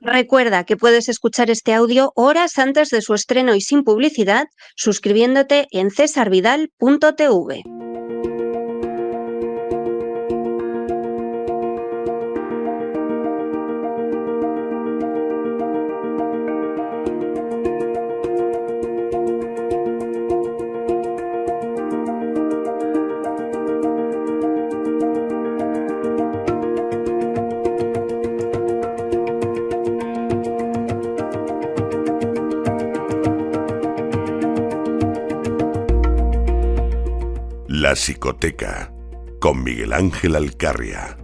Recuerda que puedes escuchar este audio horas antes de su estreno y sin publicidad, suscribiéndote en cesarvidal.tv. La Psicoteca, con Miguel Ángel Alcarria.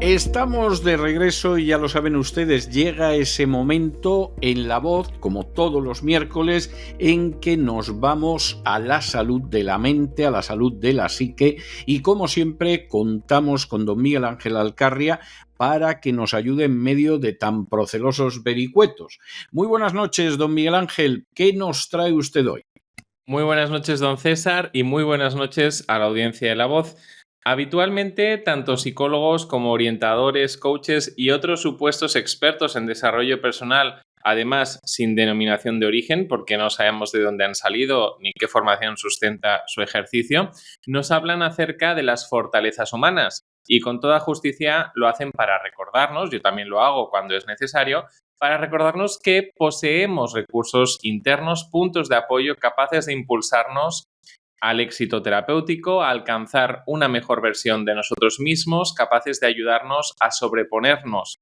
Estamos de regreso y ya lo saben ustedes, llega ese momento en La Voz, como todos los miércoles, en que nos vamos a la salud de la mente, a la salud de la psique, y como siempre contamos con don Miguel Ángel Alcarria para que nos ayude en medio de tan procelosos vericuetos. Muy buenas noches, don Miguel Ángel, ¿qué nos trae usted hoy? Muy buenas noches, don César, y muy buenas noches a la audiencia de La Voz. Habitualmente, tanto psicólogos como orientadores, coaches y otros supuestos expertos en desarrollo personal, además sin denominación de origen, porque no sabemos de dónde han salido ni qué formación sustenta su ejercicio, nos hablan acerca de las fortalezas humanas y con toda justicia lo hacen para recordarnos, yo también lo hago cuando es necesario, para recordarnos que poseemos recursos internos, puntos de apoyo capaces de impulsarnos al éxito terapéutico, a alcanzar una mejor versión de nosotros mismos, capaces de ayudarnos a sobreponernos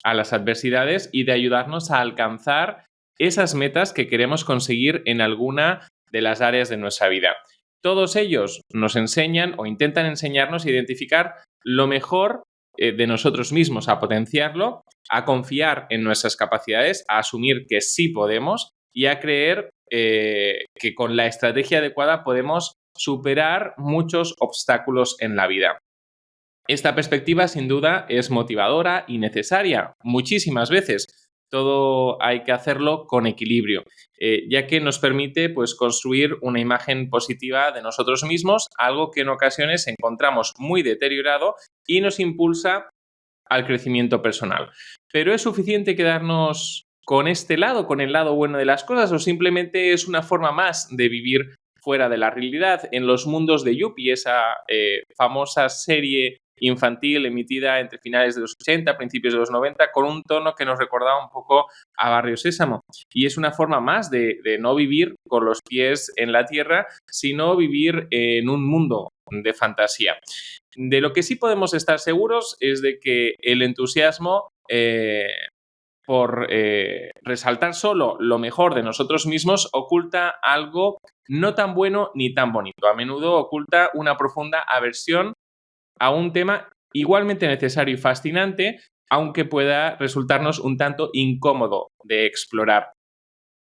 a las adversidades y de ayudarnos a alcanzar esas metas que queremos conseguir en alguna de las áreas de nuestra vida. Todos ellos nos enseñan o intentan enseñarnos a identificar lo mejor de nosotros mismos, a potenciarlo, a confiar en nuestras capacidades, a asumir que sí podemos y a creer que con la estrategia adecuada podemos superar muchos obstáculos en la vida. Esta perspectiva, sin duda, es motivadora y necesaria muchísimas veces. Todo hay que hacerlo con equilibrio, ya que nos permite construir una imagen positiva de nosotros mismos, algo que en ocasiones encontramos muy deteriorado y nos impulsa al crecimiento personal. ¿Pero es suficiente quedarnos con este lado, con el lado bueno de las cosas, o simplemente es una forma más de vivir fuera de la realidad en los mundos de Yuppie, esa famosa serie infantil emitida entre finales de los 80, principios de los 90, con un tono que nos recordaba un poco a Barrio Sésamo? Y es una forma más de no vivir con los pies en la tierra, sino vivir en un mundo de fantasía. De lo que sí podemos estar seguros es de que el entusiasmo por resaltar solo lo mejor de nosotros mismos oculta algo no tan bueno ni tan bonito. A menudo oculta una profunda aversión a un tema igualmente necesario y fascinante, aunque pueda resultarnos un tanto incómodo de explorar.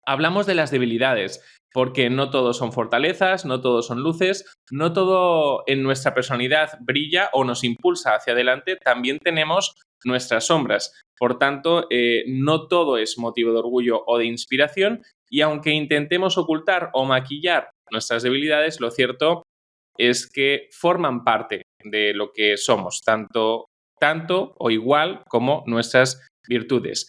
Hablamos de las debilidades, porque no todo son fortalezas, no todo son luces, no todo en nuestra personalidad brilla o nos impulsa hacia adelante, también tenemos nuestras sombras. Por tanto, no todo es motivo de orgullo o de inspiración, y aunque intentemos ocultar o maquillar nuestras debilidades, lo cierto es que forman parte de lo que somos, tanto o igual como nuestras virtudes.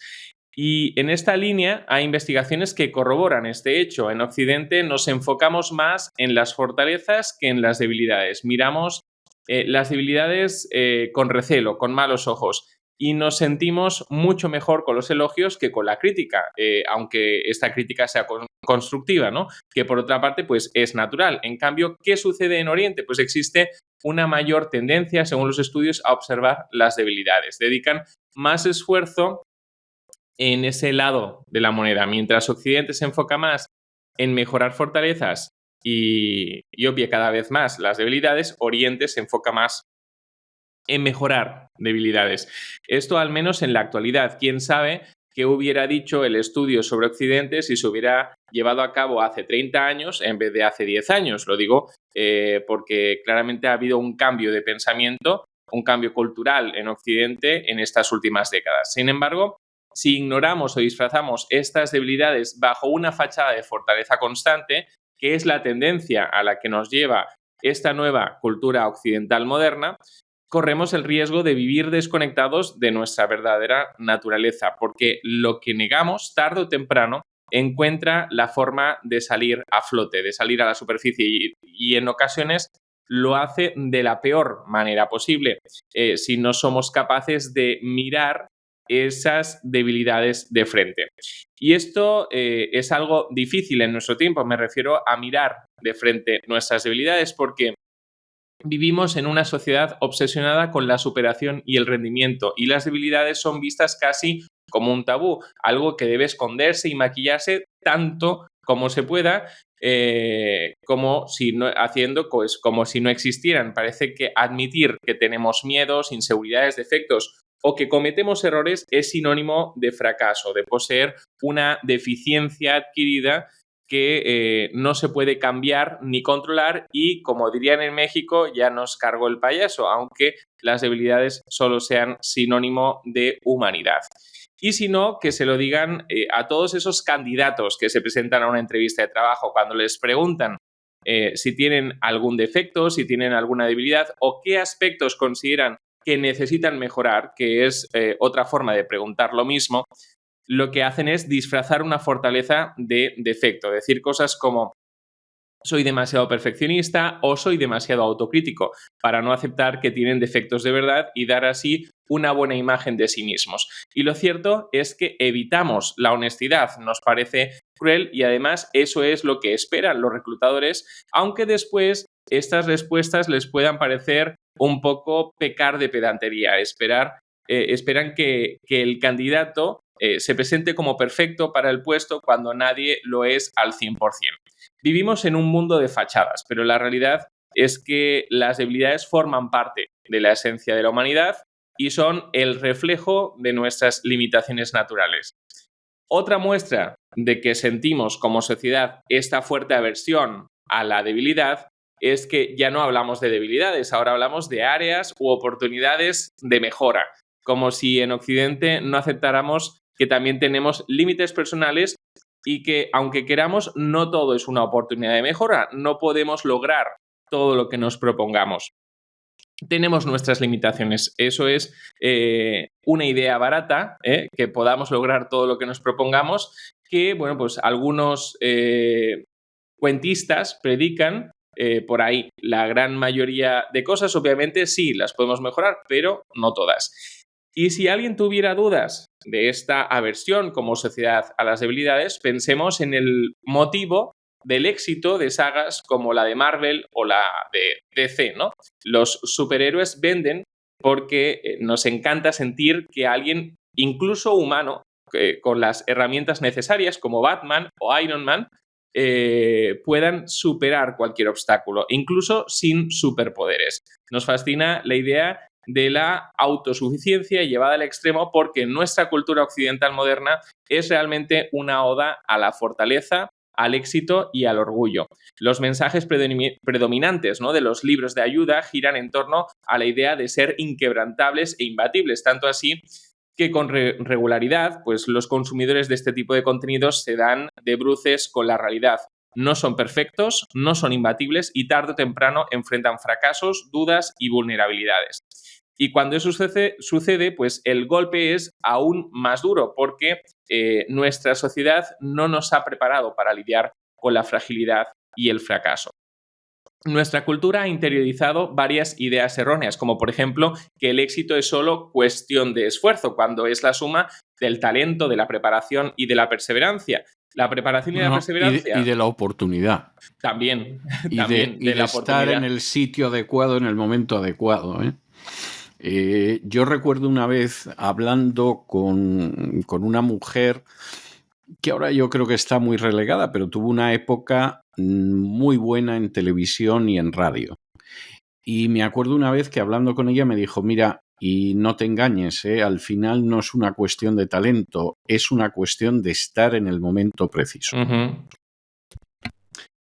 Y en esta línea hay investigaciones que corroboran este hecho. En Occidente nos enfocamos más en las fortalezas que en las debilidades. Miramos las debilidades con recelo, con malos ojos, y nos sentimos mucho mejor con los elogios que con la crítica, aunque esta crítica sea constructiva, ¿no? Que por otra parte pues es natural. En cambio, ¿qué sucede en Oriente? Pues existe una mayor tendencia, según los estudios, a observar las debilidades. Dedican más esfuerzo en ese lado de la moneda. Mientras Occidente se enfoca más en mejorar fortalezas y obvia cada vez más las debilidades, Oriente se enfoca más en mejorar debilidades. Esto al menos en la actualidad. ¿Quién sabe qué hubiera dicho el estudio sobre Occidente si se hubiera llevado a cabo hace 30 años en vez de hace 10 años? Lo digo porque claramente ha habido un cambio de pensamiento, un cambio cultural en Occidente en estas últimas décadas. Sin embargo, si ignoramos o disfrazamos estas debilidades bajo una fachada de fortaleza constante, que es la tendencia a la que nos lleva esta nueva cultura occidental moderna, corremos el riesgo de vivir desconectados de nuestra verdadera naturaleza, porque lo que negamos, tarde o temprano, encuentra la forma de salir a flote, de salir a la superficie y en ocasiones lo hace de la peor manera posible, si no somos capaces de mirar esas debilidades de frente. Y esto es algo difícil en nuestro tiempo, me refiero a mirar de frente nuestras debilidades porque vivimos en una sociedad obsesionada con la superación y el rendimiento y las debilidades son vistas casi como un tabú, algo que debe esconderse y maquillarse tanto como se pueda, como si no existieran. Parece que admitir que tenemos miedos, inseguridades, defectos o que cometemos errores es sinónimo de fracaso, de poseer una deficiencia adquirida que no se puede cambiar ni controlar y, como dirían en México, ya nos cargó el payaso, aunque las debilidades solo sean sinónimo de humanidad. Y si no, que se lo digan a todos esos candidatos que se presentan a una entrevista de trabajo cuando les preguntan si tienen algún defecto, si tienen alguna debilidad o qué aspectos consideran que necesitan mejorar, que es otra forma de preguntar lo mismo. Lo que hacen es disfrazar una fortaleza de defecto, decir cosas como soy demasiado perfeccionista o soy demasiado autocrítico para no aceptar que tienen defectos de verdad y dar así una buena imagen de sí mismos. Y lo cierto es que evitamos la honestidad, nos parece cruel y además eso es lo que esperan los reclutadores, aunque después estas respuestas les puedan parecer un poco pecar de pedantería, esperan que el candidato se presente como perfecto para el puesto cuando nadie lo es al 100%. Vivimos en un mundo de fachadas, pero la realidad es que las debilidades forman parte de la esencia de la humanidad y son el reflejo de nuestras limitaciones naturales. Otra muestra de que sentimos como sociedad esta fuerte aversión a la debilidad es que ya no hablamos de debilidades, ahora hablamos de áreas u oportunidades de mejora, como si en Occidente no aceptáramos que también tenemos límites personales y que, aunque queramos, no todo es una oportunidad de mejora, no podemos lograr todo lo que nos propongamos. Tenemos nuestras limitaciones, eso es una idea barata, que podamos lograr todo lo que nos propongamos, que, bueno, pues algunos cuentistas predican por ahí. La gran mayoría de cosas, obviamente, sí, las podemos mejorar, pero no todas. Y si alguien tuviera dudas de esta aversión como sociedad a las debilidades, pensemos en el motivo del éxito de sagas como la de Marvel o la de DC, ¿no? Los superhéroes venden porque nos encanta sentir que alguien, incluso humano, con las herramientas necesarias como Batman o Iron Man, puedan superar cualquier obstáculo, incluso sin superpoderes. Nos fascina la idea de la autosuficiencia llevada al extremo porque nuestra cultura occidental moderna es realmente una oda a la fortaleza, al éxito y al orgullo. Los mensajes predominantes, ¿no?, de los libros de ayuda giran en torno a la idea de ser inquebrantables e imbatibles, tanto así que con regularidad pues, los consumidores de este tipo de contenidos se dan de bruces con la realidad. No son perfectos, no son imbatibles y tarde o temprano enfrentan fracasos, dudas y vulnerabilidades. Y cuando eso sucede, pues el golpe es aún más duro porque nuestra sociedad no nos ha preparado para lidiar con la fragilidad y el fracaso. Nuestra cultura ha interiorizado varias ideas erróneas, como por ejemplo que el éxito es solo cuestión de esfuerzo, cuando es la suma del talento, de la preparación y de la perseverancia. La preparación y la perseverancia. Y de la oportunidad. También. Y también de la estar en el sitio adecuado, en el momento adecuado, yo recuerdo una vez hablando con una mujer que ahora yo creo que está muy relegada, pero tuvo una época muy buena en televisión y en radio. Y me acuerdo una vez que hablando con ella me dijo, mira, y no te engañes, al final no es una cuestión de talento, es una cuestión de estar en el momento preciso. Uh-huh.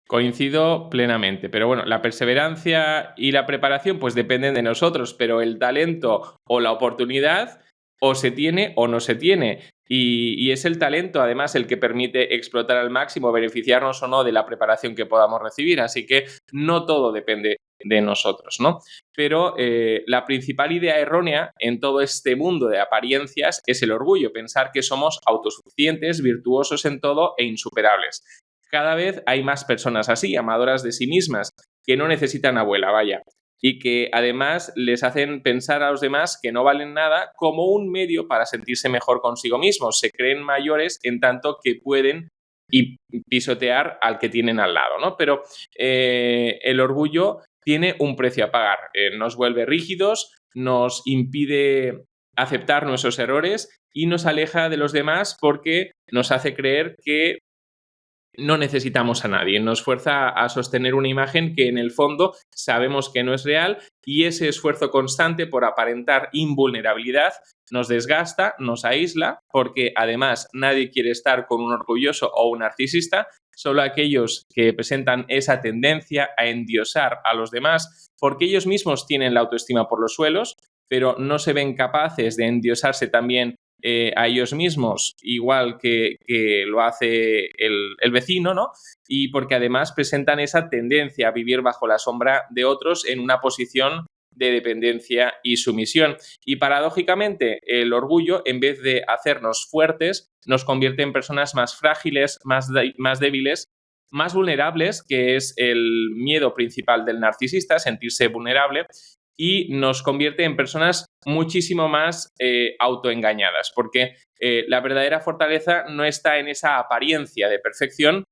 Coincido plenamente, pero bueno, la perseverancia y la preparación pues dependen de nosotros, pero el talento o la oportunidad o se tiene o no se tiene. Y es el talento, además, el que permite explotar al máximo, beneficiarnos o no de la preparación que podamos recibir. Así que no todo depende de nosotros, ¿no? Pero la principal idea errónea en todo este mundo de apariencias es el orgullo, pensar que somos autosuficientes, virtuosos en todo e insuperables. Cada vez hay más personas así, amadoras de sí mismas, que no necesitan abuela, vaya, y que además les hacen pensar a los demás que no valen nada como un medio para sentirse mejor consigo mismos. Se creen mayores en tanto que pueden y pisotear al que tienen al lado, ¿no? Pero el orgullo tiene un precio a pagar. Nos vuelve rígidos, nos impide aceptar nuestros errores y nos aleja de los demás porque nos hace creer que no necesitamos a nadie, nos fuerza a sostener una imagen que en el fondo sabemos que no es real y ese esfuerzo constante por aparentar invulnerabilidad nos desgasta, nos aísla, porque además nadie quiere estar con un orgulloso o un narcisista, solo aquellos que presentan esa tendencia a endiosar a los demás, porque ellos mismos tienen la autoestima por los suelos, pero no se ven capaces de endiosarse también a ellos mismos, igual que lo hace el vecino, ¿no? Y porque además presentan esa tendencia a vivir bajo la sombra de otros en una posición de dependencia y sumisión. Y paradójicamente, el orgullo, en vez de hacernos fuertes, nos convierte en personas más frágiles, más débiles, más vulnerables, que es el miedo principal del narcisista, sentirse vulnerable, y nos convierte en personas muchísimo más autoengañadas, porque la verdadera fortaleza no está en esa apariencia de perfección,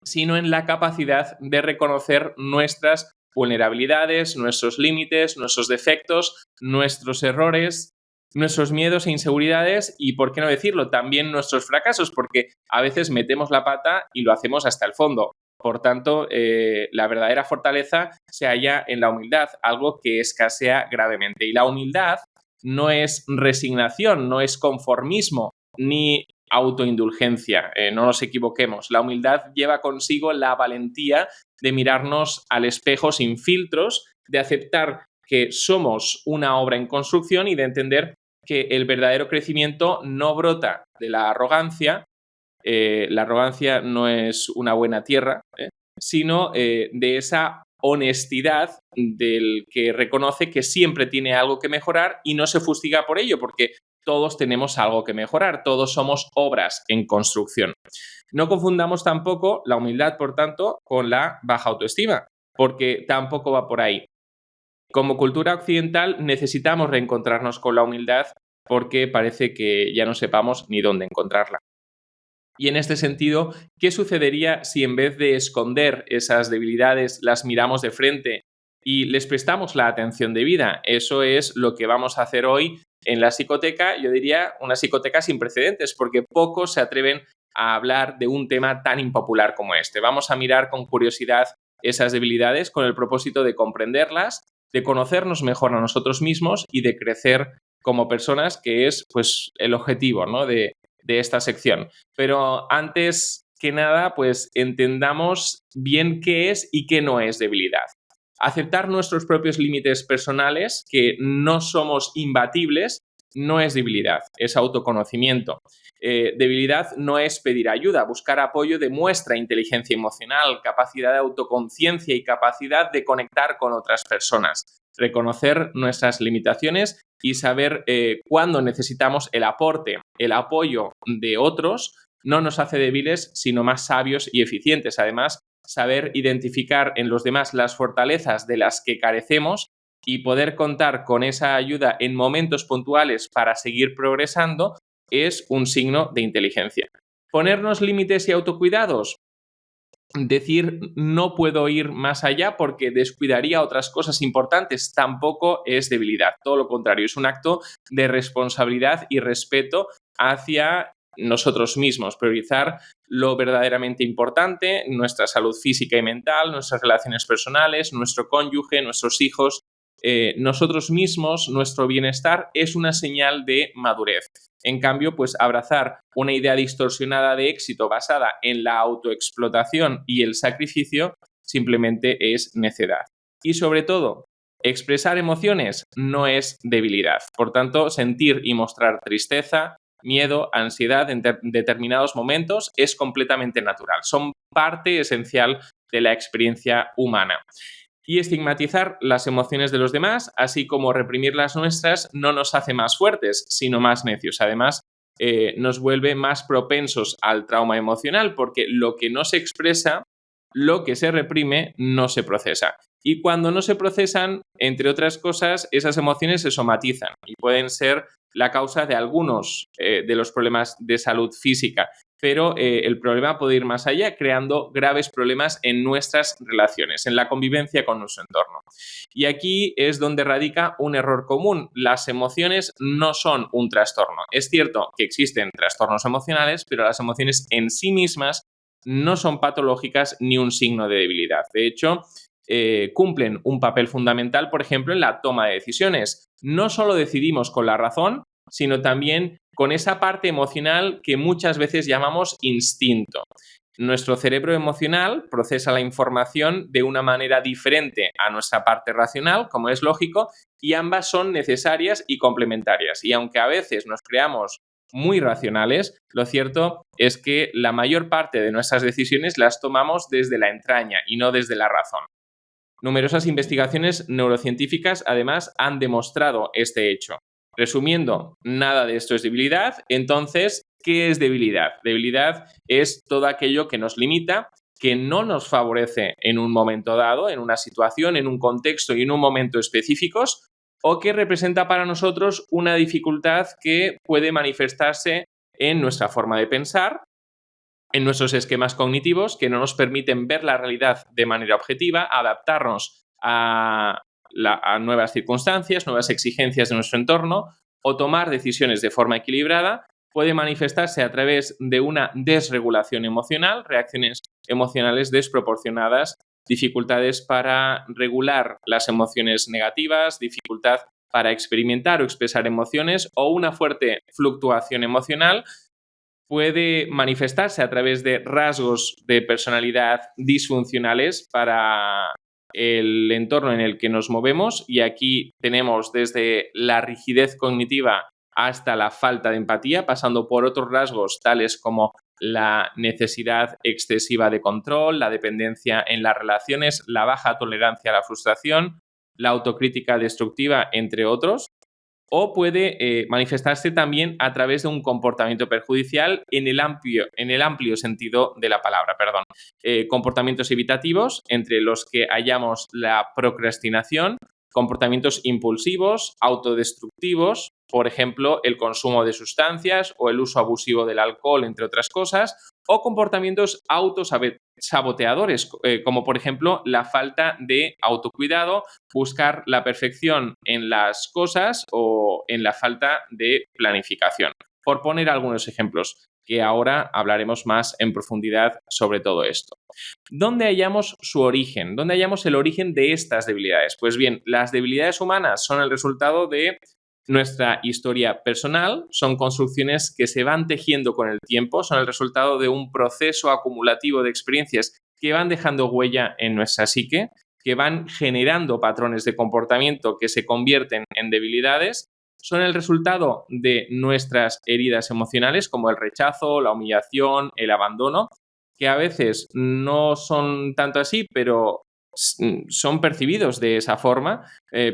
sino en la capacidad de reconocer nuestras vulnerabilidades, nuestros límites, nuestros defectos, nuestros errores, nuestros miedos e inseguridades y, por qué no decirlo, también nuestros fracasos, porque a veces metemos la pata y lo hacemos hasta el fondo. Por tanto, la verdadera fortaleza se halla en la humildad, algo que escasea gravemente. Y la humildad no es resignación, no es conformismo, ni autoindulgencia. No nos equivoquemos. La humildad lleva consigo la valentía de mirarnos al espejo sin filtros, de aceptar que somos una obra en construcción y de entender que el verdadero crecimiento no brota de la arrogancia. La arrogancia no es una buena tierra, sino de esa honestidad del que reconoce que siempre tiene algo que mejorar y no se fustiga por ello, porque todos tenemos algo que mejorar, todos somos obras en construcción. No confundamos tampoco la humildad, por tanto, con la baja autoestima, porque tampoco va por ahí. Como cultura occidental necesitamos reencontrarnos con la humildad porque parece que ya no sepamos ni dónde encontrarla. Y en este sentido, ¿qué sucedería si en vez de esconder esas debilidades las miramos de frente y les prestamos la atención debida? Eso es lo que vamos a hacer hoy en la psicoteca. Yo diría una psicoteca sin precedentes, porque pocos se atreven a hablar de un tema tan impopular como este. Vamos a mirar con curiosidad esas debilidades con el propósito de comprenderlas, de conocernos mejor a nosotros mismos y de crecer como personas, que es pues el objetivo, ¿no?, de esta sección. Pero antes que nada, pues entendamos bien qué es y qué no es debilidad. Aceptar nuestros propios límites personales, que no somos imbatibles, no es debilidad, es autoconocimiento. Debilidad no es pedir ayuda, buscar apoyo demuestra inteligencia emocional, capacidad de autoconciencia y capacidad de conectar con otras personas. Reconocer nuestras limitaciones y saber cuándo necesitamos el aporte, el apoyo de otros, no nos hace débiles, sino más sabios y eficientes. Además, saber identificar en los demás las fortalezas de las que carecemos y poder contar con esa ayuda en momentos puntuales para seguir progresando es un signo de inteligencia. Ponernos límites y autocuidados. Decir no puedo ir más allá porque descuidaría otras cosas importantes tampoco es debilidad. Todo lo contrario, es un acto de responsabilidad y respeto hacia nosotros mismos. Priorizar lo verdaderamente importante, nuestra salud física y mental, nuestras relaciones personales, nuestro cónyuge, nuestros hijos, nosotros mismos, nuestro bienestar es una señal de madurez. En cambio, pues abrazar una idea distorsionada de éxito basada en la autoexplotación y el sacrificio simplemente es necedad. Y sobre todo, expresar emociones no es debilidad. Por tanto, sentir y mostrar tristeza, miedo, ansiedad en determinados momentos es completamente natural. Son parte esencial de la experiencia humana. Y estigmatizar las emociones de los demás, así como reprimir las nuestras, no nos hace más fuertes, sino más necios. Además, nos vuelve más propensos al trauma emocional, porque lo que no se expresa, lo que se reprime, no se procesa. Y cuando no se procesan, entre otras cosas, esas emociones se somatizan y pueden ser la causa de algunos de los problemas de salud física. Pero el problema puede ir más allá, creando graves problemas en nuestras relaciones, en la convivencia con nuestro entorno. Y aquí es donde radica un error común. Las emociones no son un trastorno. Es cierto que existen trastornos emocionales, pero las emociones en sí mismas no son patológicas ni un signo de debilidad. De hecho, cumplen un papel fundamental, por ejemplo, en la toma de decisiones. No solo decidimos con la razón, sino también con esa parte emocional que muchas veces llamamos instinto. Nuestro cerebro emocional procesa la información de una manera diferente a nuestra parte racional, como es lógico, y ambas son necesarias y complementarias. Y aunque a veces nos creamos muy racionales, lo cierto es que la mayor parte de nuestras decisiones las tomamos desde la entraña y no desde la razón. Numerosas investigaciones neurocientíficas, además, han demostrado este hecho. Resumiendo, nada de esto es debilidad. Entonces, ¿qué es debilidad? Debilidad es todo aquello que nos limita, que no nos favorece en un momento dado, en una situación, en un contexto y en un momento específicos, o que representa para nosotros una dificultad que puede manifestarse en nuestra forma de pensar, en nuestros esquemas cognitivos que no nos permiten ver la realidad de manera objetiva, adaptarnos a nuevas circunstancias, nuevas exigencias de nuestro entorno o tomar decisiones de forma equilibrada. Puede manifestarse a través de una desregulación emocional, reacciones emocionales desproporcionadas, dificultades para regular las emociones negativas, dificultad para experimentar o expresar emociones o una fuerte fluctuación emocional. Puede manifestarse a través de rasgos de personalidad disfuncionales para el entorno en el que nos movemos, y aquí tenemos desde la rigidez cognitiva hasta la falta de empatía, pasando por otros rasgos tales como la necesidad excesiva de control, la dependencia en las relaciones, la baja tolerancia a la frustración, la autocrítica destructiva, entre otros. O puede manifestarse también a través de un comportamiento perjudicial en el amplio sentido de la palabra. Comportamientos evitativos, entre los que hallamos la procrastinación, comportamientos impulsivos, autodestructivos, por ejemplo, el consumo de sustancias o el uso abusivo del alcohol, entre otras cosas, o comportamientos autosaboteadores, como por ejemplo la falta de autocuidado, buscar la perfección en las cosas o en la falta de planificación. Por poner algunos ejemplos, que ahora hablaremos más en profundidad sobre todo esto. ¿Dónde hallamos su origen? ¿Dónde hallamos el origen de estas debilidades? Pues bien, las debilidades humanas son el resultado de nuestra historia personal, son construcciones que se van tejiendo con el tiempo, son el resultado de un proceso acumulativo de experiencias que van dejando huella en nuestra psique, que van generando patrones de comportamiento que se convierten en debilidades, son el resultado de nuestras heridas emocionales como el rechazo, la humillación, el abandono, que a veces no son tanto así, pero son percibidos de esa forma.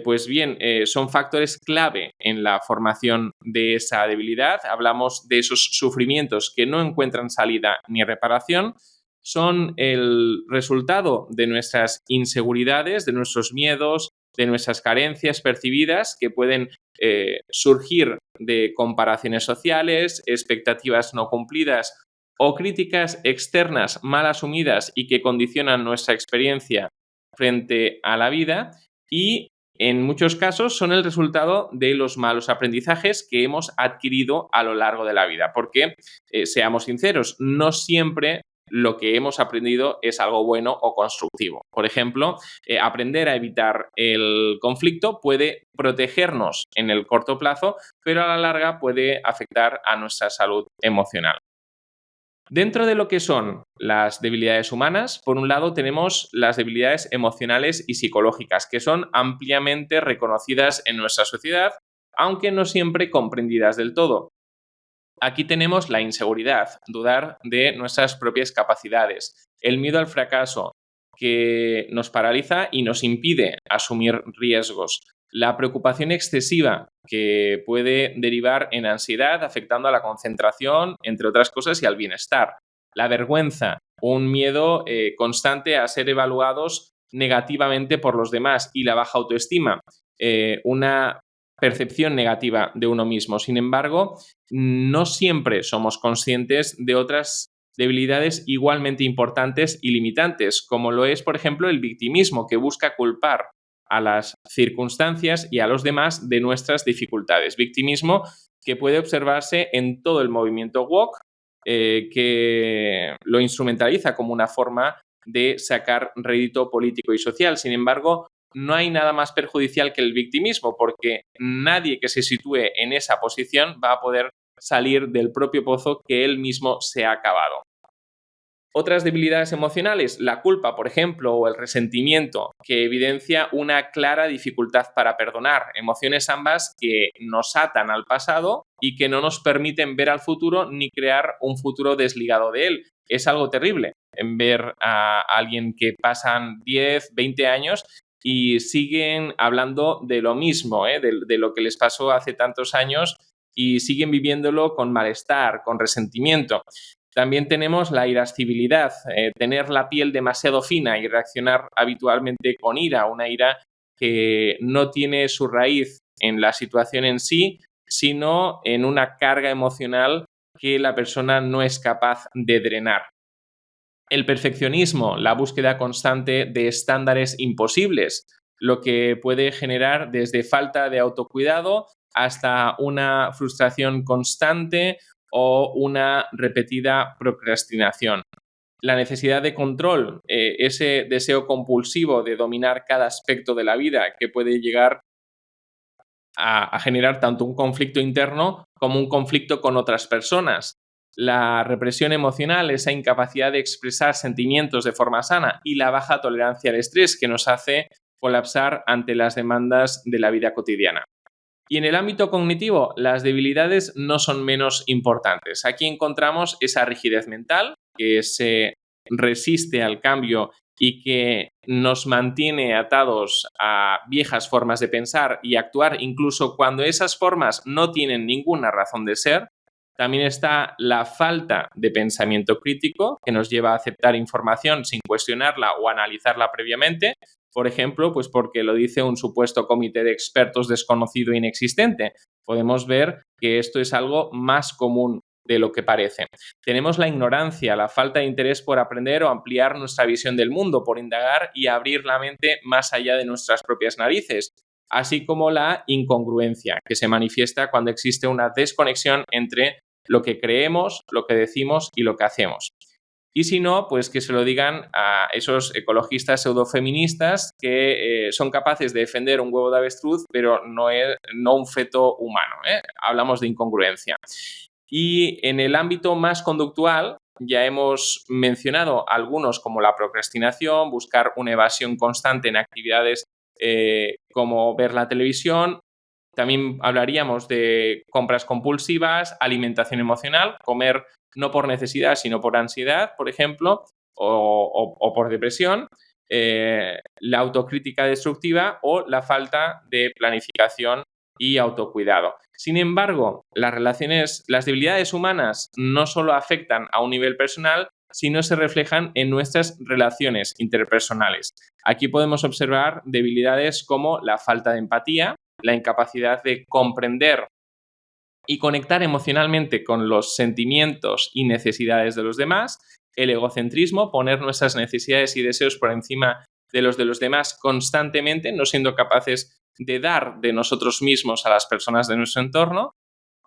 Pues bien, son factores clave en la formación de esa debilidad. Hablamos de esos sufrimientos que no encuentran salida ni reparación. Son el resultado de nuestras inseguridades, de nuestros miedos, de nuestras carencias percibidas, que pueden surgir de comparaciones sociales, expectativas no cumplidas o críticas externas mal asumidas y que condicionan nuestra experiencia frente a la vida, y en muchos casos son el resultado de los malos aprendizajes que hemos adquirido a lo largo de la vida, porque, seamos sinceros, no siempre lo que hemos aprendido es algo bueno o constructivo. Por ejemplo, aprender a evitar el conflicto puede protegernos en el corto plazo, pero a la larga puede afectar a nuestra salud emocional. Dentro de lo que son las debilidades humanas, por un lado tenemos las debilidades emocionales y psicológicas, que son ampliamente reconocidas en nuestra sociedad, aunque no siempre comprendidas del todo. Aquí tenemos la inseguridad, dudar de nuestras propias capacidades, el miedo al fracaso, que nos paraliza y nos impide asumir riesgos. La preocupación excesiva, que puede derivar en ansiedad, afectando a la concentración, entre otras cosas, y al bienestar. La vergüenza, un miedo constante a ser evaluados negativamente por los demás. Y la baja autoestima, una percepción negativa de uno mismo. Sin embargo, no siempre somos conscientes de otras debilidades igualmente importantes y limitantes, como lo es, por ejemplo, el victimismo, que busca culpar a las circunstancias y a los demás de nuestras dificultades. Victimismo que puede observarse en todo el movimiento woke, que lo instrumentaliza como una forma de sacar rédito político y social. Sin embargo, no hay nada más perjudicial que el victimismo, porque nadie que se sitúe en esa posición va a poder salir del propio pozo que él mismo se ha cavado. Otras debilidades emocionales, la culpa, por ejemplo, o el resentimiento, que evidencia una clara dificultad para perdonar. Emociones ambas que nos atan al pasado y que no nos permiten ver al futuro ni crear un futuro desligado de él. Es algo terrible en ver a alguien que pasan 10, 20 años y siguen hablando de lo mismo, de lo que les pasó hace tantos años, y siguen viviéndolo con malestar, con resentimiento. También tenemos la irascibilidad, tener la piel demasiado fina y reaccionar habitualmente con ira, una ira que no tiene su raíz en la situación en sí, sino en una carga emocional que la persona no es capaz de drenar. El perfeccionismo, la búsqueda constante de estándares imposibles, lo que puede generar desde falta de autocuidado hasta una frustración constante o una repetida procrastinación. La necesidad de control, ese deseo compulsivo de dominar cada aspecto de la vida, que puede llegar a generar tanto un conflicto interno como un conflicto con otras personas. La represión emocional, esa incapacidad de expresar sentimientos de forma sana, y la baja tolerancia al estrés, que nos hace colapsar ante las demandas de la vida cotidiana. Y en el ámbito cognitivo, las debilidades no son menos importantes. Aquí encontramos esa rigidez mental que se resiste al cambio y que nos mantiene atados a viejas formas de pensar y actuar, incluso cuando esas formas no tienen ninguna razón de ser. También está la falta de pensamiento crítico, que nos lleva a aceptar información sin cuestionarla o analizarla previamente. Por ejemplo, pues porque lo dice un supuesto comité de expertos desconocido e inexistente. Podemos ver que esto es algo más común de lo que parece. Tenemos la ignorancia, la falta de interés por aprender o ampliar nuestra visión del mundo, por indagar y abrir la mente más allá de nuestras propias narices, así como la incongruencia, que se manifiesta cuando existe una desconexión entre lo que creemos, lo que decimos y lo que hacemos. Y si no, pues que se lo digan a esos ecologistas pseudofeministas que son capaces de defender un huevo de avestruz, pero no un feto humano. Hablamos de incongruencia. Y en el ámbito más conductual, ya hemos mencionado algunos, como la procrastinación, buscar una evasión constante en actividades como ver la televisión. También hablaríamos de compras compulsivas, alimentación emocional, comer no por necesidad, sino por ansiedad, por ejemplo, o por depresión, la autocrítica destructiva o la falta de planificación y autocuidado. Sin embargo, las debilidades humanas no solo afectan a un nivel personal, sino se reflejan en nuestras relaciones interpersonales. Aquí podemos observar debilidades como la falta de empatía, la incapacidad de comprender y conectar emocionalmente con los sentimientos y necesidades de los demás, el egocentrismo, poner nuestras necesidades y deseos por encima de los demás constantemente, no siendo capaces de dar de nosotros mismos a las personas de nuestro entorno,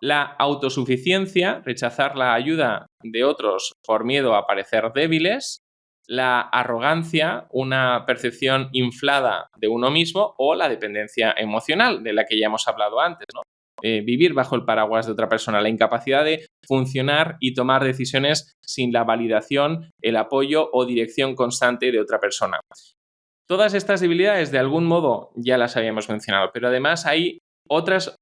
la autosuficiencia, rechazar la ayuda de otros por miedo a parecer débiles, la arrogancia, una percepción inflada de uno mismo, o la dependencia emocional, de la que ya hemos hablado antes, ¿no? Vivir bajo el paraguas de otra persona, la incapacidad de funcionar y tomar decisiones sin la validación, el apoyo o dirección constante de otra persona. Todas estas debilidades, de algún modo, ya las habíamos mencionado, pero además hay otras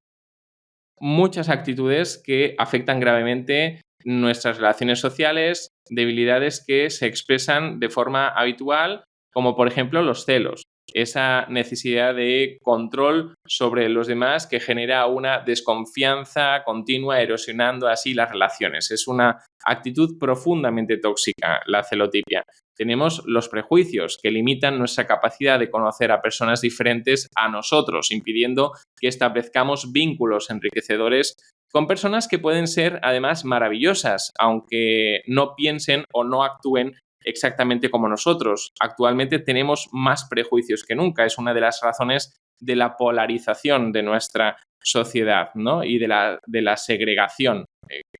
muchas actitudes que afectan gravemente nuestras relaciones sociales, debilidades que se expresan de forma habitual como por ejemplo los celos, esa necesidad de control sobre los demás que genera una desconfianza continua, erosionando así las relaciones. Es una actitud profundamente tóxica, la celotipia. Tenemos los prejuicios que limitan nuestra capacidad de conocer a personas diferentes a nosotros, impidiendo que establezcamos vínculos enriquecedores con personas que pueden ser además maravillosas, aunque no piensen o no actúen exactamente como nosotros. Actualmente tenemos más prejuicios que nunca. Es una de las razones de la polarización de nuestra sociedad, ¿no? Y de la segregación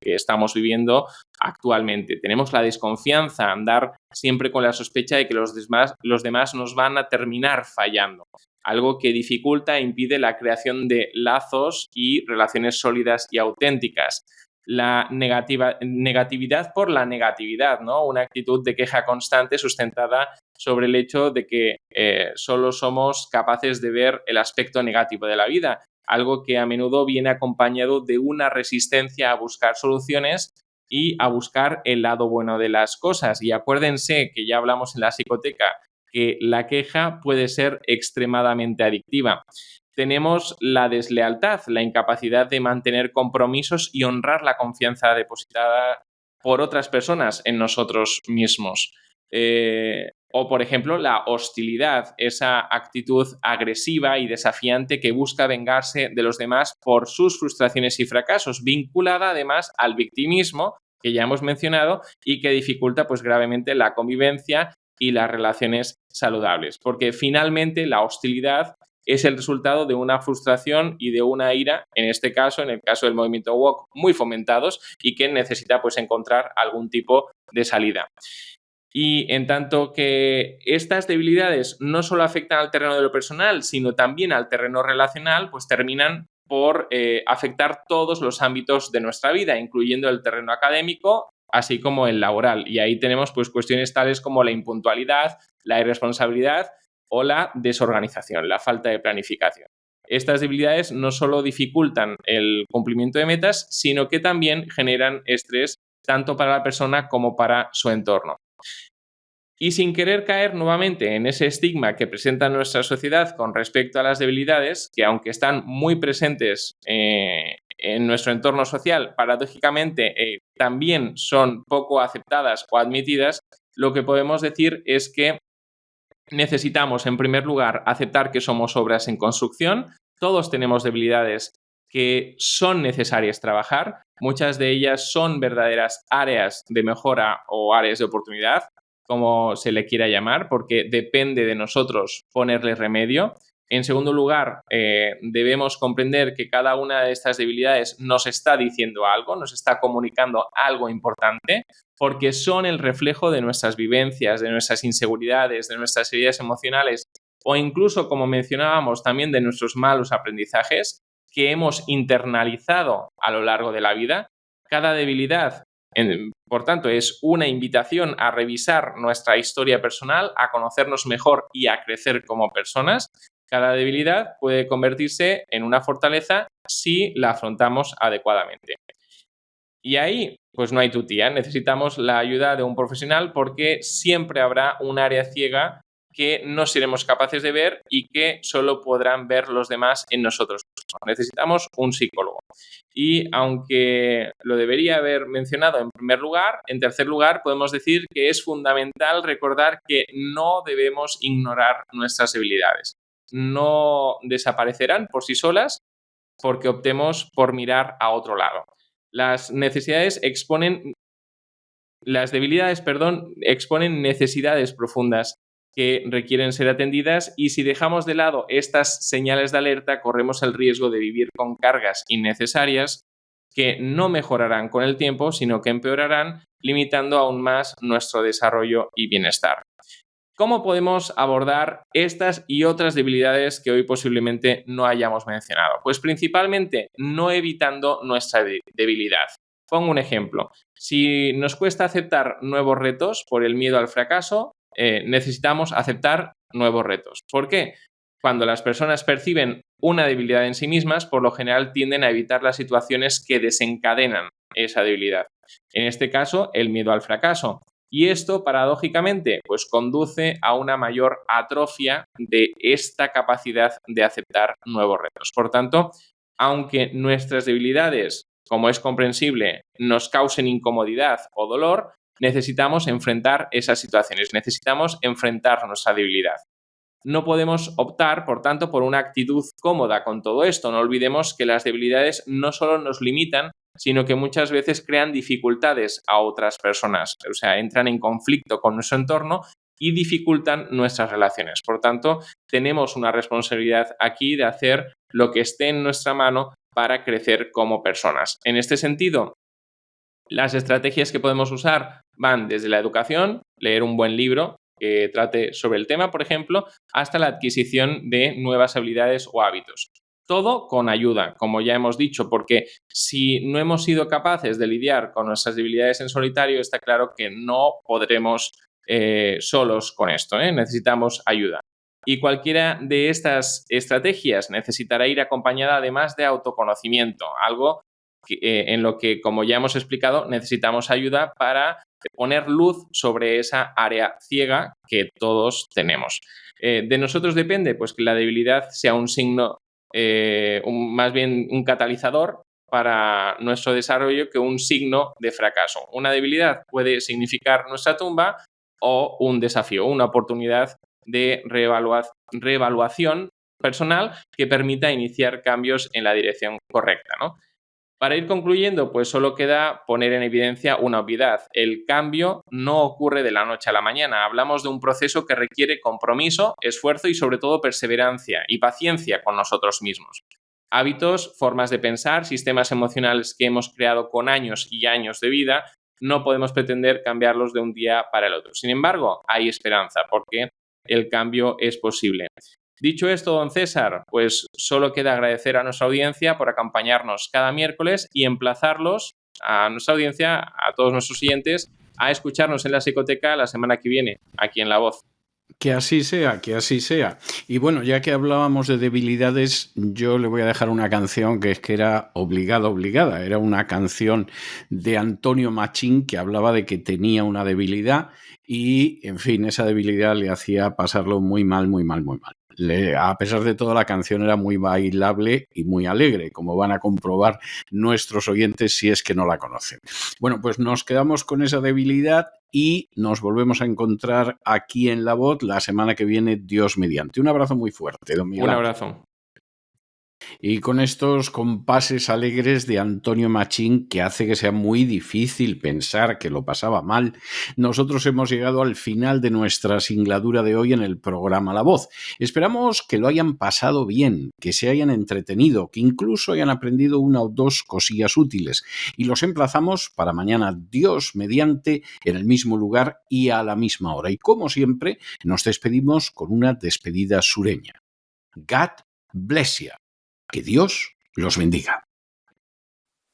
que estamos viviendo actualmente. Tenemos la desconfianza, andar siempre con la sospecha de que los demás nos van a terminar fallando, algo que dificulta e impide la creación de lazos y relaciones sólidas y auténticas. La negatividad por la negatividad, ¿no? Una actitud de queja constante sustentada sobre el hecho de que solo somos capaces de ver el aspecto negativo de la vida, algo que a menudo viene acompañado de una resistencia a buscar soluciones y a buscar el lado bueno de las cosas. Y acuérdense que ya hablamos en la psicoteca que la queja puede ser extremadamente adictiva. Tenemos la deslealtad, la incapacidad de mantener compromisos y honrar la confianza depositada por otras personas en nosotros mismos. O, por ejemplo, la hostilidad, esa actitud agresiva y desafiante que busca vengarse de los demás por sus frustraciones y fracasos, vinculada además al victimismo, que ya hemos mencionado, y que dificulta pues gravemente la convivencia y las relaciones saludables. Porque finalmente la hostilidad es el resultado de una frustración y de una ira, en este caso, en el caso del movimiento woke, muy fomentados y que necesita pues encontrar algún tipo de salida. Y en tanto que estas debilidades no solo afectan al terreno de lo personal, sino también al terreno relacional, pues terminan por afectar todos los ámbitos de nuestra vida, incluyendo el terreno académico, así como el laboral. Y ahí tenemos pues cuestiones tales como la impuntualidad, la irresponsabilidad o la desorganización, la falta de planificación. Estas debilidades no solo dificultan el cumplimiento de metas, sino que también generan estrés tanto para la persona como para su entorno. Y sin querer caer nuevamente en ese estigma que presenta nuestra sociedad con respecto a las debilidades, que aunque están muy presentes en nuestro entorno social, paradójicamente también son poco aceptadas o admitidas, lo que podemos decir es que necesitamos, en primer lugar, aceptar que somos obras en construcción. Todos tenemos debilidades que son necesarias trabajar. Muchas de ellas son verdaderas áreas de mejora o áreas de oportunidad, como se le quiera llamar, porque depende de nosotros ponerle remedio. En segundo lugar, debemos comprender que cada una de estas debilidades nos está diciendo algo, nos está comunicando algo importante, porque son el reflejo de nuestras vivencias, de nuestras inseguridades, de nuestras heridas emocionales o incluso, como mencionábamos, también de nuestros malos aprendizajes que hemos internalizado a lo largo de la vida. Cada debilidad, por tanto, es una invitación a revisar nuestra historia personal, a conocernos mejor y a crecer como personas. Cada debilidad puede convertirse en una fortaleza si la afrontamos adecuadamente. Y ahí, pues no hay tutía, necesitamos la ayuda de un profesional porque siempre habrá un área ciega que no seremos capaces de ver y que solo podrán ver los demás en nosotros mismos. Necesitamos un psicólogo. Y aunque lo debería haber mencionado en primer lugar, en tercer lugar podemos decir que es fundamental recordar que no debemos ignorar nuestras debilidades. No desaparecerán por sí solas porque optemos por mirar a otro lado. Las debilidades exponen necesidades profundas que requieren ser atendidas y si dejamos de lado estas señales de alerta corremos el riesgo de vivir con cargas innecesarias que no mejorarán con el tiempo, sino que empeorarán, limitando aún más nuestro desarrollo y bienestar. ¿Cómo podemos abordar estas y otras debilidades que hoy posiblemente no hayamos mencionado? Pues principalmente no evitando nuestra debilidad. Pongo un ejemplo. Si nos cuesta aceptar nuevos retos por el miedo al fracaso, necesitamos aceptar nuevos retos. ¿Por qué? Cuando las personas perciben una debilidad en sí mismas, por lo general tienden a evitar las situaciones que desencadenan esa debilidad. En este caso, el miedo al fracaso. Y esto, paradójicamente, pues conduce a una mayor atrofia de esta capacidad de aceptar nuevos retos. Por tanto, aunque nuestras debilidades, como es comprensible, nos causen incomodidad o dolor, necesitamos enfrentar esas situaciones, necesitamos enfrentar nuestra debilidad. No podemos optar, por tanto, por una actitud cómoda con todo esto. No olvidemos que las debilidades no solo nos limitan, sino que muchas veces crean dificultades a otras personas. O sea, entran en conflicto con nuestro entorno y dificultan nuestras relaciones. Por tanto, tenemos una responsabilidad aquí de hacer lo que esté en nuestra mano para crecer como personas. En este sentido, las estrategias que podemos usar van desde la educación, leer un buen libro que trate sobre el tema, por ejemplo, hasta la adquisición de nuevas habilidades o hábitos. Todo con ayuda, como ya hemos dicho, porque si no hemos sido capaces de lidiar con nuestras debilidades en solitario, está claro que no podremos solos con esto, ¿eh? Necesitamos ayuda. Y cualquiera de estas estrategias necesitará ir acompañada además de autoconocimiento, algo en lo que, como ya hemos explicado, necesitamos ayuda para poner luz sobre esa área ciega que todos tenemos. De nosotros depende pues, que la debilidad sea un signo, más bien un catalizador para nuestro desarrollo que un signo de fracaso. Una debilidad puede significar nuestra tumba o un desafío, una oportunidad de reevaluación personal que permita iniciar cambios en la dirección correcta, ¿no? Para ir concluyendo, pues solo queda poner en evidencia una obviedad. El cambio no ocurre de la noche a la mañana. Hablamos de un proceso que requiere compromiso, esfuerzo y sobre todo perseverancia y paciencia con nosotros mismos. Hábitos, formas de pensar, sistemas emocionales que hemos creado con años y años de vida, no podemos pretender cambiarlos de un día para el otro. Sin embargo, hay esperanza porque el cambio es posible. Dicho esto, don César, pues solo queda agradecer a nuestra audiencia por acompañarnos cada miércoles y emplazarlos a nuestra audiencia, a todos nuestros oyentes, a escucharnos en la psicoteca la semana que viene, aquí en La Voz. Que así sea, que así sea. Y bueno, ya que hablábamos de debilidades, yo le voy a dejar una canción que es que era obligada. Era una canción de Antonio Machín que hablaba de que tenía una debilidad y, en fin, esa debilidad le hacía pasarlo muy mal. A pesar de todo, la canción era muy bailable y muy alegre, como van a comprobar nuestros oyentes si es que no la conocen. Bueno, pues nos quedamos con esa debilidad y nos volvemos a encontrar aquí en La Voz la semana que viene, Dios mediante. Un abrazo muy fuerte, don Miguel. Un abrazo. Y con estos compases alegres de Antonio Machín, que hace que sea muy difícil pensar que lo pasaba mal, nosotros hemos llegado al final de nuestra singladura de hoy en el programa La Voz. Esperamos que lo hayan pasado bien, que se hayan entretenido, que incluso hayan aprendido una o dos cosillas útiles. Y los emplazamos para mañana, Dios mediante, en el mismo lugar y a la misma hora. Y como siempre, nos despedimos con una despedida sureña. God bless you. Que Dios los bendiga.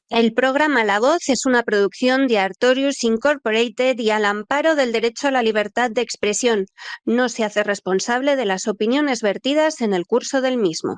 El programa La Voz es una producción de Artorius Incorporated y al amparo del derecho a la libertad de expresión. No se hace responsable de las opiniones vertidas en el curso del mismo.